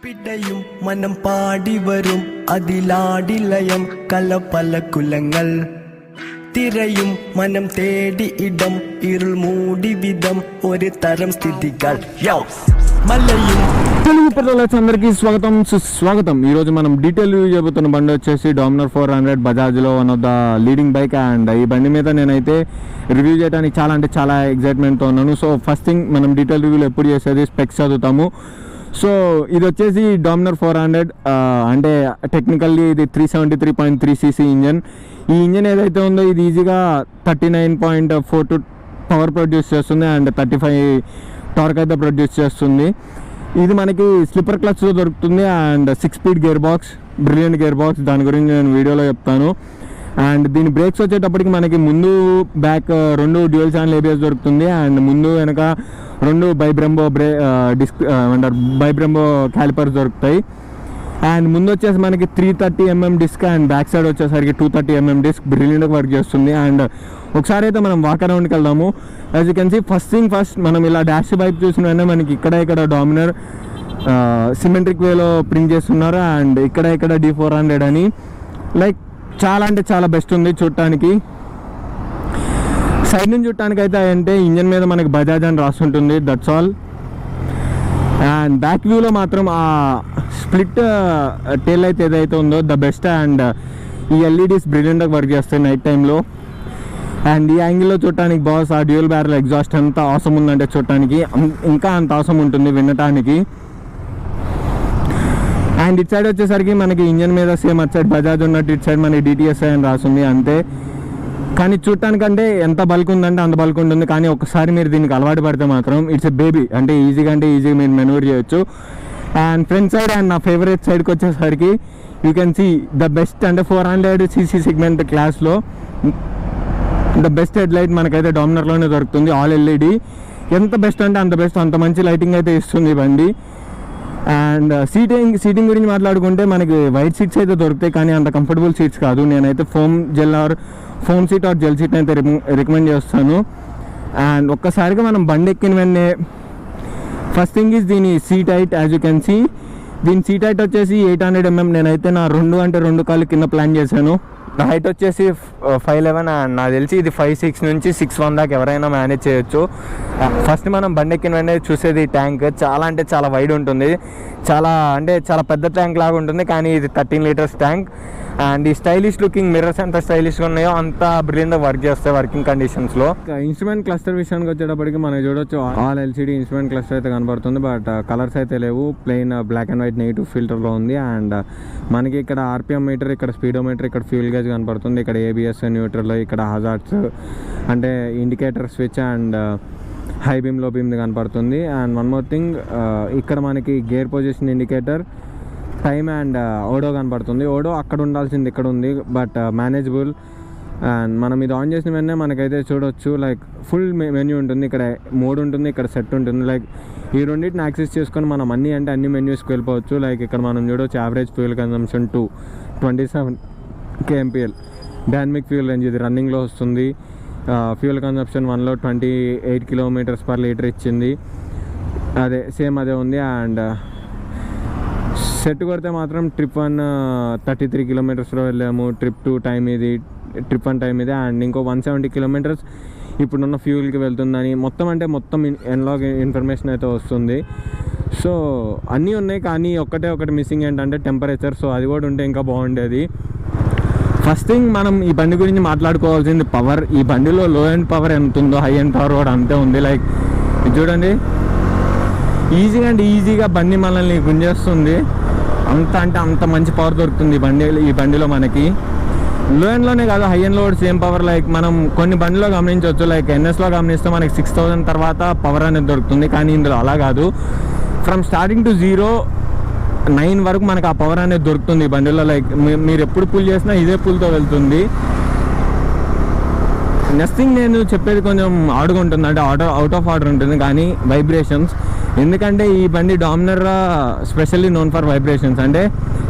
പിടയും മനം പാടി വരും അതിലാടിലയം കലപല കുലങ്ങൾ തിരയും മനം തേടി ഇടം ഇരുൾ മൂടി വിധം ഒരു തരം സ്ഥിതികൾ మల్లయ్యం తెలుగు ప్రజలకు అందరికీ స్వాగతం సుస్వాగతం. ఈరోజు మనం డీటెయిల్ రివ్యూ చేయబోతున్న బండి వచ్చేసి డామినర్ 400 బజాజ్లో one of the leading bike. And ఈ బండి మీద నేనైతే రివ్యూ చేయడానికి చాలా ఎగ్జైట్మెంట్తో ఉన్నాను. సో ఫస్ట్ థింగ్ మనం డీటెయిల్ రివ్యూలో ఎప్పుడు చేసేది స్పెక్స్ చదువుతాము. సో ఇది వచ్చేసి డామినర్ 400 అంటే టెక్నికల్లీ ఇది 373.3cc ఇంజన్. ఈ ఇంజన్ ఏదైతే ఉందో ఇది ఈజీగా 39.42 పవర్ ప్రొడ్యూస్ చేస్తుంది అండ్ 35 టార్క్ అయితే ప్రొడ్యూస్ చేస్తుంది. ఇది మనకి స్లిప్పర్ క్లచ్లో దొరుకుతుంది and 6 speed gear box, brilliant gear box. దాని గురించి నేను వీడియోలో చెప్తాను. అండ్ దీని బ్రేక్స్ వచ్చేటప్పటికి మనకి ముందు బ్యాక్ 2 డ్యూయల్ ఛానల్ ఏబిఎస్ దొరుకుతుంది అండ్ ముందు వెనక 2 బైబ్రెంబో బైబ్రెంబో క్యాలిపర్స్ దొరుకుతాయి. అండ్ ముందు వచ్చేసి మనకి 330mm disc and back side వచ్చేసరికి 230mm డిస్క్ బ్రిలియంట్గా వర్క్ చేస్తుంది. అండ్ ఒకసారి అయితే మనం వాక్ అరౌండ్కి వెళ్దాము. As you can see first మనం ఇలా డాష్ వైపు చూసిన వెంటనే మనకి ఇక్కడ డామినర్ సిమెట్రిక్ వేలో ప్రింట్ చేస్తున్నారు అండ్ ఇక్కడ D400 అని లైక్ చాలా బెస్ట్ ఉంది చూడటానికి. సైడ్ నుంచి చూడటానికి అయితే అంటే ఇంజన్ మీద మనకి బజాజ్ అని రాస్తుంటుంది, దట్స్ ఆల్. అండ్ బ్యాక్ వ్యూలో మాత్రం ఆ స్ప్లిట్ టైల్ అయితే ఏదైతే ఉందో ద బెస్ట్. అండ్ ఈ ఎల్ఈడీస్ బ్రిలియంట్గా వర్క్ చేస్తాయి నైట్ టైంలో. అండ్ ఈ యాంగిల్లో చూడటానికి బాస్ ఆ డ్యూయల్ బ్యారెల్ ఎగ్జాస్ట్ ఎంత అవసరం ఉందంటే చూడటానికి ఇంకా అంత అవసరం ఉంటుంది వినటానికి. అండ్ ఇటు సైడ్ వచ్చేసరికి మనకి ఇంజన్ మీద సేమ్ అటు సైడ్ బజాజ్ ఉన్నట్టు ఇటు సైడ్ మనకి DTSI అని రాస్తుంది అంతే. కానీ చూడటానికంటే ఎంత బల్క్ ఉందంటే అంత బల్క్ ఉంటుంది. కానీ ఒకసారి మీరు దీనికి అలవాటు పడితే మాత్రం ఇట్స్ ఎ బేబీ. అంటే ఈజీగా మీరు మెనూవర్ చేయొచ్చు. అండ్ ఫ్రంట్ సైడ్ అండ్ నా ఫేవరెట్ సైడ్కి వచ్చేసరికి you can see the best అంటే 400cc సెగ్మెంట్ క్లాస్లో ద బెస్ట్ హెడ్ లైట్ మనకైతే డామినర్లోనే దొరుకుతుంది, ఆల్ LED. ఎంత బెస్ట్ అంటే అంత బెస్ట్, అంత మంచి లైటింగ్ అయితే ఇస్తుంది బండి. అండ్ సీటింగ్ గురించి మాట్లాడుకుంటే మనకి వైట్ సీట్స్ అయితే దొరుకుతాయి కానీ అంత కంఫర్టబుల్ సీట్స్ కాదు. నేనైతే foam seat or gel seat అయితే రికమెండ్ చేస్తాను. అండ్ ఒక్కసారిగా మనం బండి ఎక్కిన వెంటనే ఫస్ట్ థింగ్ ఈజ్ దీని seat height. As you can see దీని సీట్ హైట్ వచ్చేసి 800mm. నేనైతే నా 2 కాళ్ళు కింద ప్లాన్ చేశాను. నా హైట్ వచ్చేసి 5'11" అండ్ నాకు తెలిసి ఇది 5'6" నుంచి 6'1" దాకా ఎవరైనా మేనేజ్ చేయొచ్చు. ఫస్ట్ మనం బండి ఎక్కిన వెంటనే చూసేది ట్యాంక్ చాలా వైడ్ ఉంటుంది, చాలా పెద్ద ట్యాంక్ లాగా ఉంటుంది. కానీ ఇది 13 లీటర్స్ ట్యాంక్. అండ్ ఈ స్టైలిష్ లుకింగ్ మిర్రర్స్ ఎంత స్టైలిష్గా ఉన్నాయో అంత బ్రిలియంట్గా వర్క్ చేస్తాయి వర్కింగ్ కండిషన్స్లో. ఇన్స్ట్రుమెంట్ క్లస్టర్ విషయానికి వచ్చేటప్పటికి మనం చూడొచ్చు ఆల్ LCD ఇన్స్ట్రుమెంట్ క్లస్టర్ అయితే కనబడుతుంది. బట్ కలర్స్ అయితే లేవు, plain black and white negative ఫిల్టర్లో ఉంది. అండ్ మనకి ఇక్కడ RPM మీటర్, ఇక్కడ స్పీడోమీటర్, ఇక్కడ ఫ్యూల్ గేజ్ కనబడుతుంది, ఇక్కడ ABS న్యూట్రల్, ఇక్కడ హజార్డ్స్ అంటే indicator switch and high beam low beam కనపడుతుంది. అండ్ వన్ మోర్ థింగ్, ఇక్కడ మనకి gear position indicator, time and odo కనపడుతుంది. ఓడో అక్కడ ఉండాల్సింది ఇక్కడ ఉంది బట్ మేనేజబుల్. అండ్ మనం ఇది ఆన్ చేసిన వెంటనే మనకైతే చూడొచ్చు లైక్ ఫుల్ మెన్యూ ఉంటుంది. ఇక్కడ మోడ్ ఉంటుంది, ఇక్కడ సెట్ ఉంటుంది. లైక్ ఈ రెండింటిని యాక్సెస్ చేసుకొని మనం అన్ని మెన్యూస్కి వెళ్ళిపోవచ్చు. లైక్ ఇక్కడ మనం చూడవచ్చు average fuel consumption 27 kmpl, dynamic fuel range ఇది రన్నింగ్లో వస్తుంది. ఫ్యూయల్ కన్సంప్షన్ 1లో 28 km/L ఇచ్చింది, అదే ఉంది. అండ్ సెట్ కొడితే మాత్రం ట్రిప్ 1 33 km/h వెళ్ళాము, ట్రిప్ 2 టైం ఇది, ట్రిప్ 1 టైం ఇది. అండ్ ఇంకో 170 km ఇప్పుడున్న ఫ్యూయల్కి వెళ్తుందని మొత్తం ఎన్లాగ్ ఇన్ఫర్మేషన్ అయితే వస్తుంది. సో అన్నీ ఉన్నాయి కానీ ఒకటి మిస్సింగ్ ఏంటంటే టెంపరేచర్. సో అది కూడా ఉంటే ఇంకా బాగుండేది. ఫస్ట్ థింగ్ మనం ఈ బండి గురించి మాట్లాడుకోవాల్సింది పవర్. ఈ బండిలో లో ఎండ్ పవర్ ఎంత ఉందో హై ఎండ్ పవర్ కూడా అంతే ఉంది. లైక్ చూడండి, ఈజీగా బండి మనల్ని గుంజేస్తుంది. అంత మంచి పవర్ దొరుకుతుంది ఈ బండిలో మనకి. లో ఎండ్లోనే కాదు, హై ఎండ్లో కూడా సేమ్ పవర్. లైక్ మనం కొన్ని బండిలో గమనించవచ్చు, లైక్ NSలో గమనిస్తే మనకి 6000 తర్వాత పవర్ అనేది దొరుకుతుంది. కానీ ఇందులో అలా కాదు, ఫ్రమ్ స్టార్టింగ్ టు 0-9 వరకు మనకు ఆ పవర్ అనేది దొరుకుతుంది ఈ బండిలో. లైక్ మీరు ఎప్పుడు పుల్ చేసినా ఇదే పుల్తో వెళ్తుంది. నెక్స్ట్ థింగ్ నేను చెప్పేది కొంచెం ఆడుకుంటుంది, అంటే అవుట్ ఆఫ్ ఆర్డర్ ఉంటుంది కానీ వైబ్రేషన్స్. ఎందుకంటే ఈ బండి Dominar specially known for vibrations. అంటే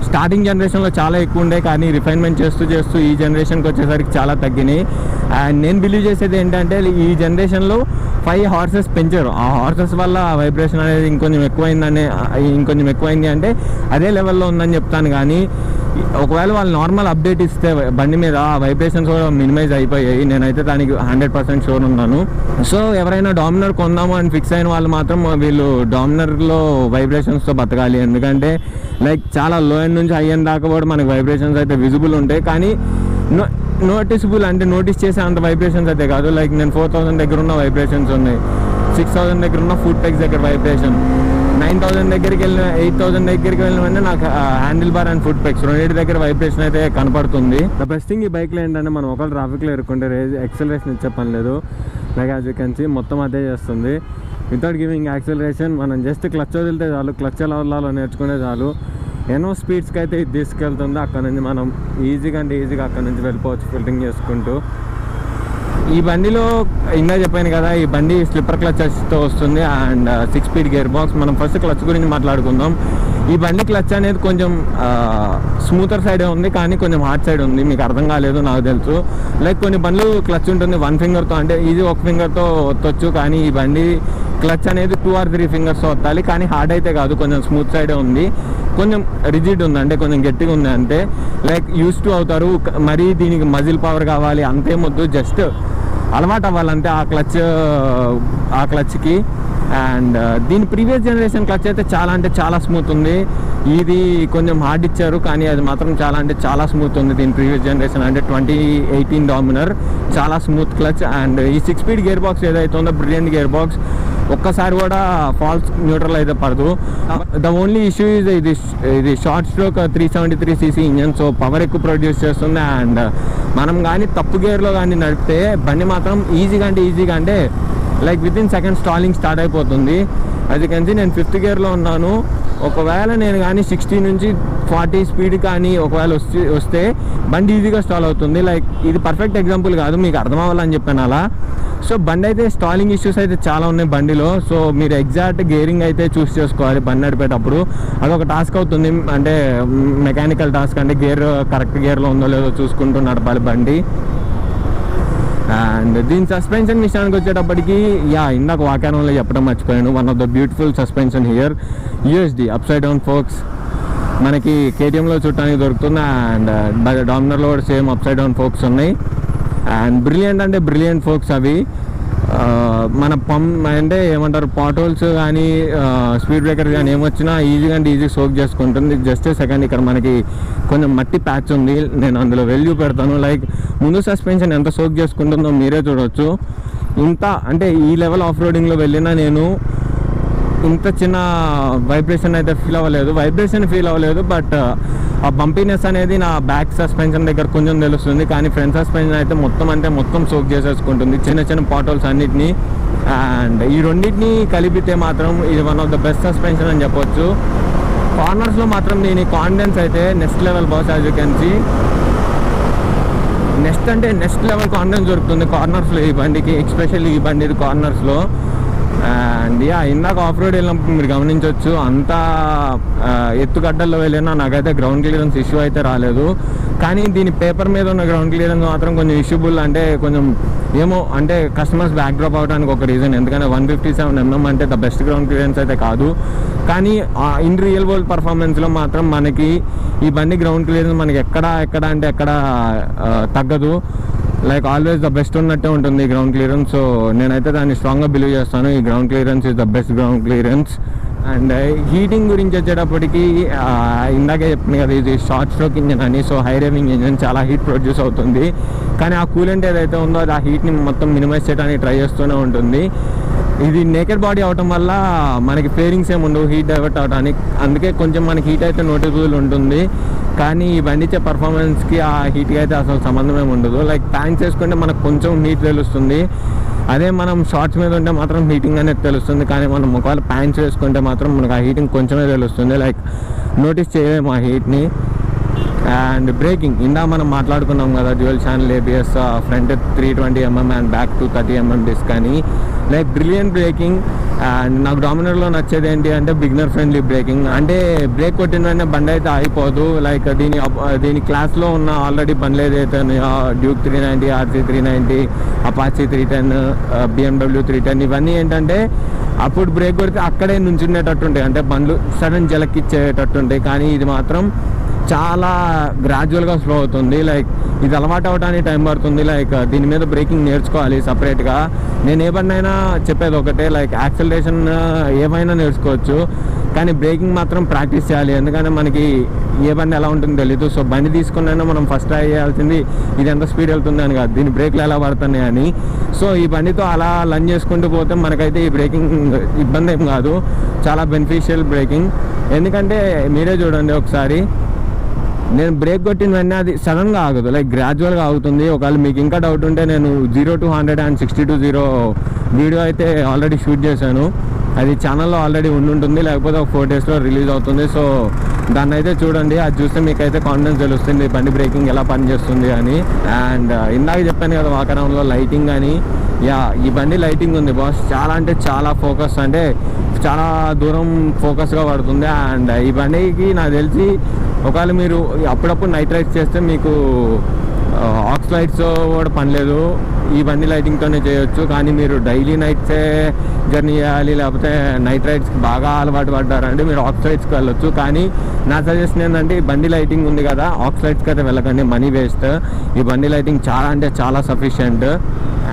స్టార్టింగ్ జనరేషన్లో చాలా ఎక్కువ ఉండే, కానీ రిఫైన్మెంట్ చేస్తూ ఈ జనరేషన్కి వచ్చేసరికి చాలా తగ్గినాయి. అండ్ నేను బిలీవ్ చేసేది ఏంటంటే ఈ జనరేషన్లో 5 హార్సెస్ పెంచారు. ఆ హార్సెస్ వల్ల వైబ్రేషన్ అనేది ఇంకొంచెం ఎక్కువైంది అంటే అదే లెవెల్లో ఉందని చెప్తాను. కానీ ఒకవేళ వాళ్ళు నార్మల్ అప్డేట్ ఇస్తే బండి మీద ఆ వైబ్రేషన్స్ కూడా మినిమైజ్ అయిపోయాయి. నేనైతే దానికి 100% షూర్ ఉన్నాను. సో ఎవరైనా డామినర్ కొందాము అని ఫిక్స్ అయిన వాళ్ళు మాత్రం వీళ్ళు డామినర్లో వైబ్రేషన్స్తో బతకాలి. ఎందుకంటే లైక్ చాలా లో ఎండ్ నుంచి హై ఎండ్ దాకా కూడా మనకి వైబ్రేషన్స్ అయితే విజిబుల్ ఉంటాయి, కానీ నోటీసబుల్ అంటే నోటీస్ చేసే అంత వైబ్రేషన్స్ అయితే కాదు. లైక్ నేను 4000 దగ్గర ఉన్న వైబ్రేషన్స్ ఉన్నాయి, 6000 దగ్గర ఉన్న ఫుట్ పెగ్స్ దగ్గర వైబ్రేషన్, 9000 దగ్గరికి వెళ్ళిన 8000 దగ్గరికి వెళ్ళిన వెంటనే నాకు handle bar and foot pegs రెండింటి దగ్గర వైబ్రేషన్ అయితే కనపడుతుంది. ద బెస్ట్ థింగ్ ఈ బైక్లో ఏంటంటే మనం ఒకవేళ ట్రాఫిక్లో ఇరుక్కుంటే యాక్సిలరేషన్ ఇచ్చే పని లేదు. Like as you can see మొత్తం అదే చేస్తుంది వితౌట్ గివింగ్ యాక్సిలరేషన్. మనం జస్ట్ క్లచ్ వదిలితే చాలు, క్లచ్ ఎలా వదలాలో నేర్చుకునే చాలు. ఎన్నో స్పీడ్స్కి అయితే ఇది తీసుకెళ్తుంది. అక్కడ నుంచి మనం ఈజీగా అక్కడ నుంచి వెళ్ళిపోవచ్చు ఫిల్టరింగ్ చేసుకుంటూ. ఈ బండిలో ఇంకా చెప్పాను కదా, ఈ బండి స్లిప్పర్ క్లచ్తో వస్తుంది అండ్ 6 స్పీడ్ గేర్ బాక్స్. మనం ఫస్ట్ క్లచ్ గురించి మాట్లాడుకుందాం. ఈ బండి క్లచ్ అనేది కొంచెం స్మూతర్ సైడే ఉంది, కానీ కొంచెం హార్డ్ సైడ్ ఉంది. మీకు అర్థం కాలేదు నాకు తెలుసు. లైక్ కొన్ని బండ్లు క్లచ్ ఉంటుంది 1 ఫింగర్తో, అంటే ఈజీ 1 ఫింగర్తో ఒత్తొచ్చు, కానీ ఈ బండి క్లచ్ అనేది 2 or 3 ఫింగర్స్తో వత్తాలి. కానీ హార్డ్ అయితే కాదు, కొంచెం స్మూత్ సైడే ఉంది, కొంచెం రిజిడ్ ఉంది, అంటే కొంచెం గట్టిగా ఉంది అంతే. లైక్ యూస్ టు అవుతారు, మరీ దీనికి మజిల్ పవర్ కావాలి అంతేమొద్దు, జస్ట్ అలవాటు అవ్వాలంటే ఆ క్లచ్కి. అండ్ దీని ప్రీవియస్ జనరేషన్ క్లచ్ అయితే చాలా స్మూత్ ఉంది. ఇది కొంచెం హార్డ్ ఇచ్చారు, కానీ అది మాత్రం చాలా స్మూత్ ఉంది. దీని ప్రీవియస్ జనరేషన్ అంటే 2018 డామినర్ చాలా స్మూత్ క్లచ్. అండ్ ఈ 6 స్పీడ్ గేర్ బాక్స్ ఏదైతే ఉందో బ్రిలియంట్ గేర్ బాక్స్, ఒక్కసారి కూడా ఫాల్స్ న్యూట్రల్ అయితే పడదు. ద ఓన్లీ ఇష్యూ ఇది short stroke 373cc engine, so power ఎక్కువ ప్రొడ్యూస్ చేస్తుంది. అండ్ మనం కానీ తప్పు గేర్లో కానీ నడిపితే బండి మాత్రం ఈజీగా అంటే like within second stalling start అయిపోతుంది. అది కలిసి నేను 5th గేర్లో ఉన్నాను. ఒకవేళ నేను కానీ 60 నుంచి 40 స్పీడ్ కానీ ఒకవేళ వస్తే బండి ఈజీగా స్టాల్ అవుతుంది. లైక్ ఇది పర్ఫెక్ట్ ఎగ్జాంపుల్ కాదు, మీకు అర్థం అవ్వాలని చెప్పాను అలా. సో బండి అయితే స్టాలింగ్ ఇష్యూస్ అయితే చాలా ఉన్నాయి బండిలో. సో మీరు ఎగ్జాక్ట్ గేరింగ్ అయితే చూస్ చేసుకోవాలి బండి నడిపేటప్పుడు. అదొక టాస్క్ అవుతుంది, అంటే మెకానికల్ టాస్క్. అంటే గేర్ కరెక్ట్ గేర్లో ఉందో లేదో చూసుకుంటూ నడపాలి బండి. అండ్ దీని సస్పెన్షన్ విషయానికి వచ్చేటప్పటికి ఇందాక వాక్యానంలో చెప్పడం మర్చిపోయాను. One of the beautiful suspension here, USD upside down forks. మనకి KTMలో చూడటానికి దొరుకుతుంది. అండ్ డామినర్లో కూడా సేమ్ అప్సైడ్ డౌన్ ఫోక్స్ ఉన్నాయి. అండ్ బ్రిలియంట్ ఫోక్స్ అవి. మన అంటే ఏమంటారు, పాట్ హోల్స్ కానీ స్పీడ్ బ్రేకర్ కానీ ఏమొచ్చినా ఈజీ సోక్ చేసుకుంటుంది. జస్ట్ సెకండ్ ఇక్కడ మనకి కొంచెం మట్టి ప్యాచ్ ఉంది, నేను అందులో వెల్యూ పెడతాను. లైక్ ముందు సస్పెన్షన్ ఎంత సోక్ చేసుకుంటుందో మీరే చూడవచ్చు. అంటే ఈ లెవెల్ ఆఫ్ రోడింగ్లో వెళ్ళినా నేను ఇంత చిన్న వైబ్రేషన్ అయితే ఫీల్ అవ్వలేదు. బట్ ఆ బంపీనెస్ అనేది నా బ్యాక్ సస్పెన్షన్ దగ్గర కొంచెం తెలుస్తుంది, కానీ ఫ్రంట్ సస్పెన్షన్ అయితే మొత్తం సోక్ చేసేసుకుంటుంది చిన్న పాట్ హోల్స్ అన్నిటినీ. అండ్ ఈ రెండింటిని కలిపితే మాత్రం ఇది one of the best suspension అని చెప్పొచ్చు. కార్నర్స్లో మాత్రం దీని కాన్ఫిడెన్స్ అయితే next level boss. As you can see next level confidence దొరుకుతుంది కార్నర్స్లో ఈ బండికి, ఎస్పెషల్లీ ఈ బండి కార్నర్స్లో. అండ్ ఇందాక ఆఫ్ రోడ్ వెళ్ళినప్పుడు మీరు గమనించవచ్చు, అంతా ఎత్తుగడ్డల్లో వెళ్ళినా నాకైతే గ్రౌండ్ క్లియరెన్స్ ఇష్యూ అయితే రాలేదు. కానీ దీని పేపర్ మీద ఉన్న గ్రౌండ్ క్లియరెన్స్ మాత్రం కొంచెం ఇష్యూబుల్. అంటే కొంచెం అంటే కస్టమర్స్ బ్యాక్ డ్రాప్ అవడానికి ఒక రీజన్. ఎందుకంటే 157 mm అంటే ద బెస్ట్ గ్రౌండ్ క్లియరెన్స్ అయితే కాదు, కానీ ఇన్ రియల్ వరల్డ్ పర్ఫార్మెన్స్లో మాత్రం మనకి ఈ బండి గ్రౌండ్ క్లియరెన్స్ మనకి ఎక్కడ తగ్గదు. లైక్ ఆల్వేస్ ద బెస్ట్ ఉన్నట్టే ఉంటుంది ఈ గ్రౌండ్ క్లియరెన్స్. సో నేనైతే దాన్ని స్ట్రాంగ్గా బిలీవ్ చేస్తాను, ఈ ground clearance is the best ground clearance. And heating గురించి వచ్చేటప్పటికి ఇందాకే చెప్పింది కదా, ఇది షార్ట్ స్ట్రోక్ ఇంజన్ అని. సో హై రేవింగ్ ఇంజన్ చాలా హీట్ ప్రొడ్యూస్ అవుతుంది, కానీ ఆ కూలెంట్ ఏదైతే ఉందో అది ఆ హీట్ని మొత్తం మినిమైజ్ చేయడానికి ట్రై చేస్తూనే ఉంటుంది. ఇది నేకెడ్ బాడీ అవటం వల్ల మనకి ఫేరింగ్స్ ఏమి ఉండవు హీట్ డైవర్ట్ అవడానికి, అందుకే కొంచెం మనకి హీట్ అయితే నోటిసబుల్ ఉంటుంది. కానీ ఈ బండి ఇచ్చే పర్ఫార్మెన్స్కి ఆ హీట్కి అయితే అసలు సంబంధం ఏమి ఉండదు. లైక్ ప్యాంట్స్ వేసుకుంటే మనకు కొంచెం హీట్ తెలుస్తుంది, అదే మనం షార్ట్స్ మీద ఉంటే మాత్రం హీటింగ్ అనేది తెలుస్తుంది. కానీ మనం ఒకవేళ ప్యాంట్స్ వేసుకుంటే మాత్రం మనకు ఆ హీటింగ్ కొంచెమే తెలుస్తుంది, లైక్ నోటీస్ చేయలేము ఆ హీట్ని. అండ్ బ్రేకింగ్ ఇందా మనం మాట్లాడుకున్నాం కదా, dual channel ABS, front 320mm and back 230mm disc అని. Like brilliant braking. అండ్ నాకు డామినర్లో నచ్చేది ఏంటి అంటే బిగినర్ ఫ్రెండ్లీ బ్రేకింగ్. అంటే బ్రేక్ కొట్టిన వెంటనే బండి అయితే ఆగిపోదు. లైక్ దీని క్లాస్లో ఉన్న ఆల్రెడీ బండ్లు ఏదైతే డ్యూక్ 390, RC 390, అపాచీ 310, BMW 310 ఇవన్నీ ఏంటంటే అప్పుడు బ్రేక్ కొడితే అక్కడే నుంచుండేటట్టు ఉంటాయి, అంటే బండ్లు సడన్ జలక్కిచ్చేటట్టు ఉంటాయి. కానీ ఇది మాత్రం చాలా గ్రాడ్యువల్గా స్లో అవుతుంది. లైక్ ఇది అలవాటు అవ్వడానికి టైం పడుతుంది. లైక్ దీని మీద బ్రేకింగ్ నేర్చుకోవాలి సపరేట్గా. నేను ఏ బండి అయినా చెప్పేది ఒకటే, లైక్ యాక్సిలరేషన్ ఏమైనా నేర్చుకోవచ్చు, కానీ బ్రేకింగ్ మాత్రం ప్రాక్టీస్ చేయాలి. ఎందుకంటే మనకి ఏ బండి ఎలా ఉంటుందో తెలీదు. సో బండి తీసుకున్నైనా మనం ఫస్ట్ ట్రై చేయాల్సింది ఇది ఎంత స్పీడ్ వెళ్తుంది అని కాదు, దీని బ్రేక్లు ఎలా పడుతున్నాయి అని. సో ఈ బండితో అలా లర్న్ చేసుకుంటూ పోతే మనకైతే ఈ బ్రేకింగ్ ఇబ్బంది ఏం కాదు, చాలా బెనిఫిషియల్ బ్రేకింగ్. ఎందుకంటే మీరే చూడండి ఒకసారి, నేను బ్రేక్ కొట్టిన వెంటనే అది సడన్గా ఆగదు, లైక్ గ్రాడ్యువల్గా ఆగుతుంది. ఒకవేళ మీకు ఇంకా డౌట్ ఉంటే నేను 0 to 100 and 60 to 0 వీడియో అయితే ఆల్రెడీ షూట్ చేశాను. అది ఛానల్లో ఆల్రెడీ ఉంటుంది, లేకపోతే ఒక 4 daysలో రిలీజ్ అవుతుంది. సో దాన్ని అయితే చూడండి, అది చూస్తే మీకు అయితే కాన్ఫిడెన్స్ తెలుస్తుంది బండి బ్రేకింగ్ ఎలా పనిచేస్తుంది అని. అండ్ ఇందాక చెప్పాను కదా వాకరంలో లైటింగ్ అని. ఈ బండి లైటింగ్ ఉంది బాస్, చాలా అంటే చాలా ఫోకస్, అంటే చాలా దూరం ఫోకస్గా పడుతుంది. అండ్ ఈ బండికి నాకు తెలిసి ఒకవేళ మీరు అప్పుడప్పుడు నైట్ రైడ్స్ చేస్తే మీకు ఆక్స్ లైట్స్ కూడా పని లేదు, ఈ బండి లైటింగ్తోనే చేయొచ్చు. కానీ మీరు డైలీ నైట్సే జర్నీ చేయాలి, లేకపోతే నైట్ రైడ్స్కి బాగా అలవాటు పడ్డారంటే మీరు ఆక్స్ లైట్స్కి వెళ్ళొచ్చు. కానీ నా సజెషన్ ఏంటంటే ఈ బండి లైటింగ్ ఉంది కదా, ఆక్స్ లైట్స్కి అయితే వెళ్ళకండి, మనీ వేస్ట్. ఈ బండి లైటింగ్ చాలా అంటే చాలా సఫిషియంట్.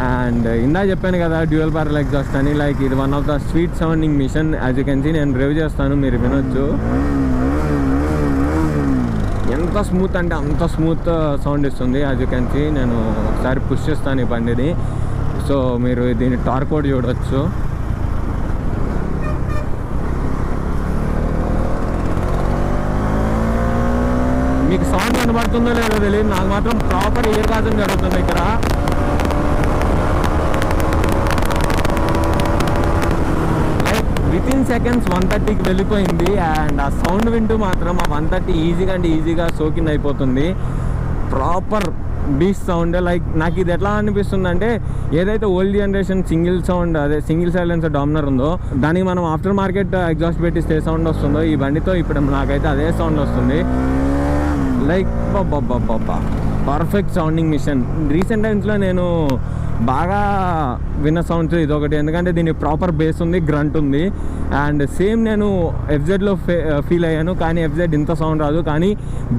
అండ్ ఇందా చెప్పాను కదా డ్యూయల్ బ్యారెల్ ఎగ్జాస్ట్ అని. లైక్ ఇది one of the sweet sounding machine. As you can see, నేను రివ్యూ చేస్తాను, మీరు వినొచ్చు. ఎంత స్మూత్ అంటే అంత స్మూత్ సౌండ్ ఇస్తుంది. యాజ్ యూ కెన్ సీ, నేను ఒకసారి పుష్ చేస్తాను ఈ బండిని. సో మీరు దీని టార్క్ కూడా చూడవచ్చు. మీకు సౌండ్ కనబడుతుందో లేదో తెలియదు, నాకు మాత్రం ప్రాపర్ ఎయిర్ గాజం జరుగుతుంది ఇక్కడ. విత్ ఇన్ సెకండ్స్ 130కి వెళ్ళిపోయింది. అండ్ ఆ సౌండ్ వింటూ మాత్రం ఆ 130 ఈజీగా అంటే ఈజీగా సోకిన్ అయిపోతుంది. Proper beast sound. లైక్ నాకు ఇది ఎట్లా అనిపిస్తుంది అంటే, ఏదైతే ఓల్డ్ జనరేషన్ సింగిల్ సౌండ్, అదే సింగిల్ సైలెన్సర్ డామినర్ ఉందో, దానికి మనం ఆఫ్టర్ మార్కెట్ ఎగ్జాస్ట్ పెట్టిస్తే ఏ సౌండ్ వస్తుందో, ఈ బండితో ఇప్పుడు నాకైతే అదే సౌండ్ వస్తుంది. లైక్ బాబా పర్ఫెక్ట్ సౌండింగ్ మిషన్. రీసెంట్ టైమ్స్లో నేను బాగా విన్న సౌండ్స్ ఇదొకటి, ఎందుకంటే దీని ప్రాపర్ బేస్ ఉంది, గ్రంట్ ఉంది. అండ్ సేమ్ నేను FZలో ఫీల్ అయ్యాను, కానీ FZ ఇంత సౌండ్ రాదు, కానీ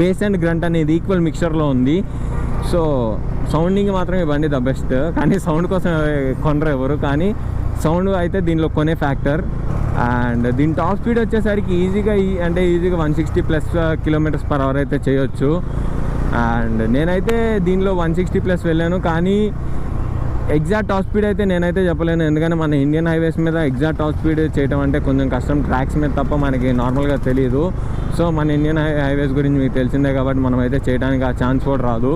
బేస్ అండ్ గ్రంట్ అనేది ఈక్వల్ మిక్చర్లో ఉంది. సో సౌండింగ్ మాత్రం ఈ బండి ద బెస్ట్. కానీ సౌండ్ కోసం కొనరు ఎవరు, కానీ సౌండ్ అయితే దీనిలో కొనే ఫ్యాక్టర్. అండ్ దీని టాప్ స్పీడ్ వచ్చేసరికి ఈజీగా 160+ km/h అయితే చేయొచ్చు. అండ్ నేనైతే దీనిలో 160+ వెళ్ళాను, కానీ ఎగ్జాక్ట్ టాప్ స్పీడ్ అయితే నేనైతే చెప్పలేను, ఎందుకంటే మన ఇండియన్ హైవేస్ మీద ఎగ్జాక్ట్ టాప్ స్పీడ్ చేయడం అంటే కొంచెం కష్టం, ట్రాక్స్ మీద తప్ప మనకి నార్మల్గా తెలియదు. సో మన ఇండియన్ హైవేస్ గురించి మీకు తెలిసిందే కాబట్టి మనం అయితే చేయడానికి ఆ ఛాన్స్ కూడా రాదు.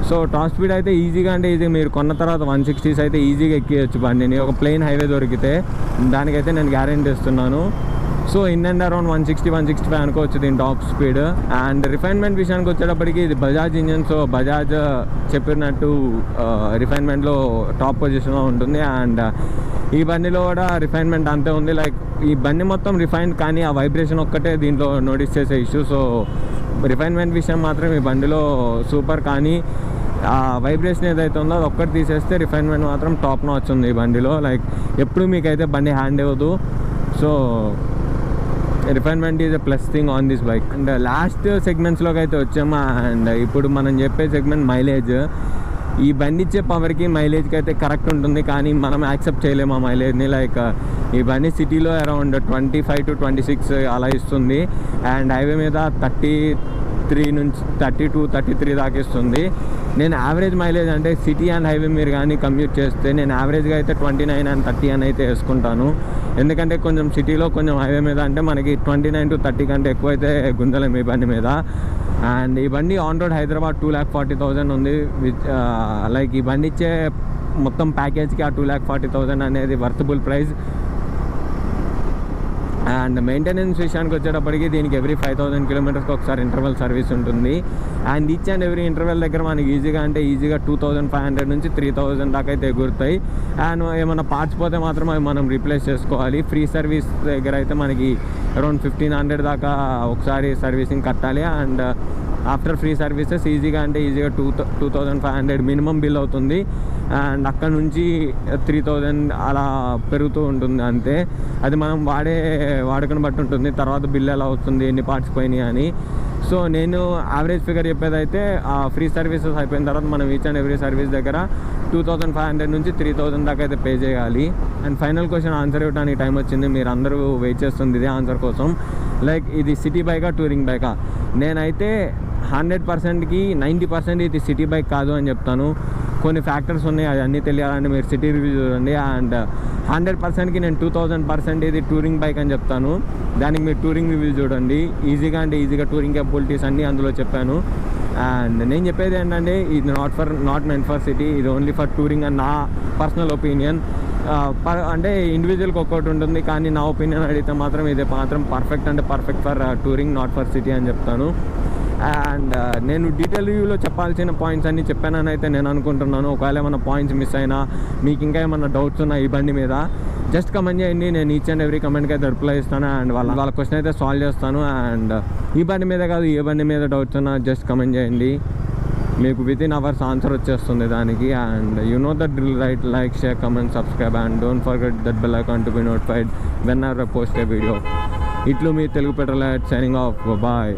సో టాప్ స్పీడ్ అయితే ఈజీగా అంటే ఈజీగా మీరు కొన్న తర్వాత 160s అయితే ఈజీగా ఎక్కియచ్చు బండిని, ఒక ప్లెయిన్ హైవే దొరికితే. దానికైతే నేను గ్యారెంటీ ఇస్తున్నాను. సో ఇన్ అండ్ అరౌండ్ 160-165 అనుకోవచ్చు దీని టాప్ స్పీడ్. అండ్ రిఫైన్మెంట్ విషయానికి వచ్చేటప్పటికి ఇది బజాజ్ ఇంజన్. సో బజాజ్ చెప్పినట్టు రిఫైన్మెంట్లో టాప్ పొజిషన్లో ఉంటుంది. అండ్ ఈ బండిలో కూడా రిఫైన్మెంట్ అంతే ఉంది. లైక్ ఈ బండి మొత్తం రిఫైన్డ్, కానీ ఆ వైబ్రేషన్ ఒక్కటే దీంట్లో నోటీస్ చేసే ఇష్యూ. సో రిఫైన్మెంట్ విషయం మాత్రం ఈ బండిలో సూపర్, కానీ ఆ వైబ్రేషన్ ఏదైతే ఉందో అది ఒక్కటి తీసేస్తే రిఫైన్మెంట్ మాత్రం టాప్ నాచ్ ఉంది ఈ బండిలో. లైక్ ఎప్పుడు మీకైతే బండి హ్యాండ్ ఇవ్వదు. So refinement is a plus thing on this bike. And last సెగ్మెంట్స్లోకి అయితే వచ్చాము. అండ్ ఇప్పుడు మనం చెప్పే సెగ్మెంట్ మైలేజ్. ఈ బండి ఇచ్చే పవర్కి మైలేజ్కి అయితే కరెక్ట్ ఉంటుంది, కానీ మనం యాక్సెప్ట్ చేయలేము ఆ మైలేజ్ని. లైక్ ఈ బండి సిటీలో అరౌండ్ 25 to 26 అలా ఇస్తుంది, అండ్ హైవే మీద 33 నుంచి 32-33 దాకా ఇస్తుంది. నేను యావరేజ్ మైలేజ్ అంటే సిటీ అండ్ హైవే మీరు కానీ కమ్యూట్ చేస్తే నేను యావరేజ్గా అయితే 29 and 30 అని అయితే వేసుకుంటాను. ఎందుకంటే కొంచెం సిటీలో కొంచెం హైవే మీద అంటే మనకి 29 to 30 కంటే ఎక్కువ అయితే గుంజలేము ఈ బండి మీద. అండ్ ఈ బండి ఆన్ రోడ్ హైదరాబాద్ 2,40,000 ఉంది. లైక్ ఈ బండి ఇచ్చే మొత్తం ప్యాకేజ్కి ఆ 2,40,000 అనేది వర్తబుల్ ప్రైస్. అండ్ మెయింటెనెన్స్ విషయానికి వచ్చేటప్పటికి దీనికి ఎవ్రీ 5000 కిలోమీటర్స్కి ఒకసారి ఇంటర్వెల్ సర్వీస్ ఉంటుంది. And each and every interval దగ్గర మనకి ఈజీగా 2500 నుంచి 3000 దాకా అయితే ఎగురుతాయి. అండ్ ఏమైనా పార్ట్స్ పోతే మాత్రం అవి మనం రీప్లేస్ చేసుకోవాలి. ఫ్రీ సర్వీస్ దగ్గర అయితే మనకి అరౌండ్ 1500 దాకా ఒకసారి సర్వీసింగ్ కట్టాలి. అండ్ ఆఫ్టర్ ఫ్రీ సర్వీసెస్ ఈజీగా 2500 మినిమం బిల్ అవుతుంది. అండ్ అక్కడ నుంచి 3000 అలా పెరుగుతూ ఉంటుంది అంతే. అది మనం వాడుకను బట్టి ఉంటుంది, తర్వాత బిల్ ఎలా వస్తుంది, ఎన్ని పార్ట్స్ పోయినాయి అని. సో నేను యావరేజ్ ఫిగర్ చెప్పేదైతే ఫ్రీ సర్వీసెస్ అయిపోయిన తర్వాత మనం ఈచ్ అండ్ ఎవ్రీ సర్వీస్ దగ్గర 2500 నుంచి 3000 దాకా అయితే పే చేయాలి. అండ్ ఫైనల్ క్వశ్చన్ ఆన్సర్ ఇవ్వడానికి టైం వచ్చింది. మీరు అందరూ వెయిట్ చేస్తుంది ఇదే ఆన్సర్ కోసం. లైక్ ఇది సిటీ బైకా టూరింగ్ బైకా? నేనైతే 100%కి 90% ఇది సిటీ బైక్ కాదు అని చెప్తాను. కొన్ని ఫ్యాక్టర్స్ ఉన్నాయి, అది అన్నీ తెలియాలంటే మీరు సిటీ రివ్యూ చూడండి. అండ్ 100%కి నేను 2000% ఇది టూరింగ్ బైక్ అని చెప్తాను. దానికి మీరు టూరింగ్ రివ్యూ చూడండి. ఈజీగా టూరింగ్ కేపబిలిటీస్ అన్నీ అందులో చెప్పాను. అండ్ నేను చెప్పేది ఏంటంటే ఇది నాట్ మెంట్ ఫర్ సిటీ, ఇది ఓన్లీ ఫర్ టూరింగ్ అని నా పర్సనల్ ఒపీనియన్. అంటే ఇండివిజువల్కి ఒక్కొక్కటి ఉంటుంది, కానీ నా ఒపీనియన్ అడిగితే మాత్రం ఇది మాత్రం perfect for touring, not for city అని చెప్తాను. అండ్ నేను డీటెయిల్ రివ్యూలో చెప్పాల్సిన పాయింట్స్ అన్నీ చెప్పానని అయితే నేను అనుకుంటున్నాను. ఒకవేళ ఏమైనా పాయింట్స్ మిస్ అయినా, మీకు ఇంకా ఏమైనా డౌట్స్ ఉన్నా ఈ బండి మీద, జస్ట్ కమెంట్ చేయండి. నేను ఈచ్ అండ్ ఎవ్రీ కమెంట్కి అయితే రిప్లై ఇస్తాను. అండ్ వాళ్ళ క్వశ్చన్ అయితే సాల్వ్ చేస్తాను. అండ్ ఈ బండి మీద కాదు, ఏ బండి మీద డౌట్స్ ఉన్నా జస్ట్ కమెంట్ చేయండి. మీకు వితిన్ అవర్స్ ఆన్సర్ వచ్చేస్తుంది దానికి. And you know that drill, right? Like, share, comment, subscribe and don't forget that bell icon to be notified whenever I post a video. ఇట్లు మీ Telugu petrol signing off. Bye.